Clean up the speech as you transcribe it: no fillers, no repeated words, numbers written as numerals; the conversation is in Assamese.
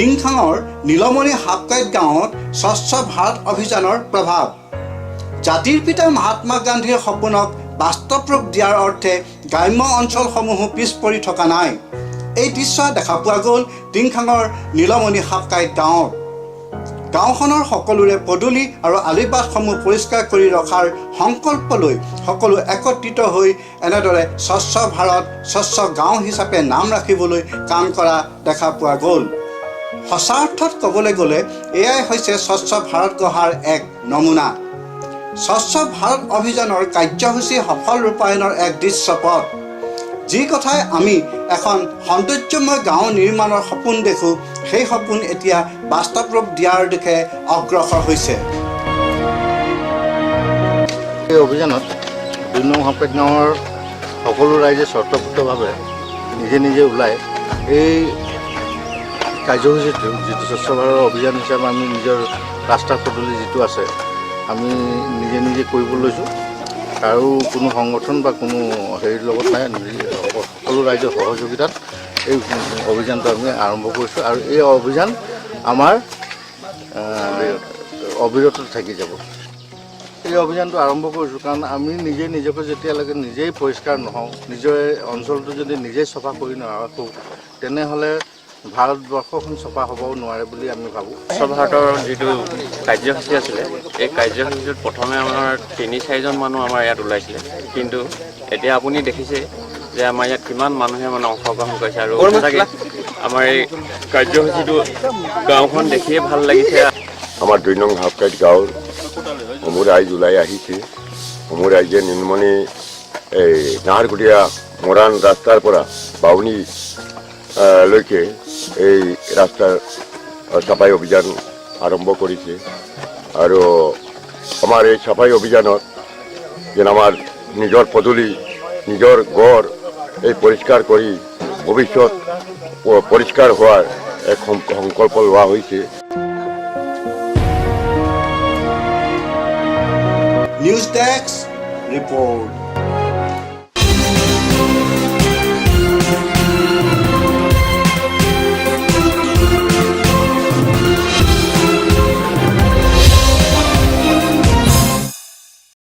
টিংখাঙৰ নীলমণি হাপকাইত গাঁৱত স্বচ্ছ ভাৰত অভিযানৰ প্ৰভাৱ। জাতিৰ পিতা মহাত্মা গান্ধীৰ সপোনক বাস্তৱ ৰূপ দিয়াৰ অৰ্থে গ্ৰাম্য অঞ্চলসমূহো পিছ পৰি থকা নাই। এই দৃশ্য দেখা পোৱা গ'ল টিংখাঙৰ নীলমণি হাপকাইত গাঁৱত। গাঁওখনৰ সকলোৰে পদূলি আৰু আলিবাটসমূহ পৰিষ্কাৰ কৰি ৰখাৰ সংকল্প লৈ সকলো একত্ৰিত হৈ এনেদৰে স্বচ্ছ ভাৰত স্বচ্ছ গাঁও হিচাপে নাম ৰাখিবলৈ কাম কৰা দেখা পোৱা গ'ল। সঁচা অৰ্থত ক'বলৈ গ'লে এয়াই হৈছে স্বচ্ছ ভাৰত গঢ়াৰ এক নমুনা। স্বচ্ছ ভাৰত অভিযানৰ কাৰ্যসূচী সফল ৰূপায়ণৰ এক দৃশ্যপট। যি কথাই আমি এখন সৌন্দৰ্যময় গাঁও নিৰ্মাণৰ সপোন দেখোঁ, সেই সপোন এতিয়া বাস্তৱ ৰূপ দিয়াৰ দিশে অগ্ৰসৰ হৈছে। এই অভিযানত ২ নং হাপকাইত গাঁৱৰ সকলো ৰাইজে স্বতঃস্ফূৰ্তভাৱে নিজে নিজে ওলাই এই কাৰ্যসূচীটো যিটো স্বচ্ছ ভাৰত অভিযান হিচাপে আমি নিজৰ ৰাস্তা পদূলি যিটো আছে আমি নিজে নিজে কৰিব লৈছোঁ। আৰু কোনো সংগঠন বা কোনো হেৰিৰ লগত নাই, সকলো ৰাইজৰ সহযোগিতাত এই অভিযানটো আমি আৰম্ভ কৰিছোঁ আৰু এই অভিযান আমাৰ অবিৰত থাকি যাব। এই অভিযানটো আৰম্ভ কৰিছোঁ কাৰণ আমি নিজকে যেতিয়ালৈকে নিজেই পৰিষ্কাৰ নহওঁ, নিজৰ অঞ্চলটো যদি নিজেই চফা কৰি নাৰাখোঁ, তেনেহ'লে ভাৰতবৰ্ষখন চফা হ'বও নোৱাৰে বুলি আমি ভাবোঁ। স্বচ্ছ ভাৰতৰ যিটো কাৰ্যসূচী আছিলে, এই কাৰ্যসূচীটোত প্ৰথমে আমাৰ ৩-৪জন মানুহ আমাৰ ইয়াত ওলাইছিলে, কিন্তু এতিয়া আপুনি দেখিছে যে আমাৰ ইয়াত কিমান মানুহে অংশগ্ৰহণ কৰিছে আৰু আমাৰ এই কাৰ্যসূচীটো গাঁওখন দেখিয়ে ভাল লাগিছে। আমাৰ ২ নং হাপকাইত গাঁৱৰ সমূহ ৰাইজ ওলাই আহিছে। সমূহ ৰাইজে নীলমণি এই নাহৰকটীয়া মৰাণ ৰাস্তাৰ পৰা বাউনী লৈকে এই ৰাস্তাৰ চাফাই অভিযান আৰম্ভ কৰিছে। আৰু আমাৰ এই চাফাই অভিযানত যেন আমাৰ নিজৰ পদূলি নিজৰ গড় এই পৰিষ্কাৰ কৰি ভৱিষ্যত পৰিষ্কাৰ হোৱাৰ এক সংকল্প লোৱা হৈছে। News desk report.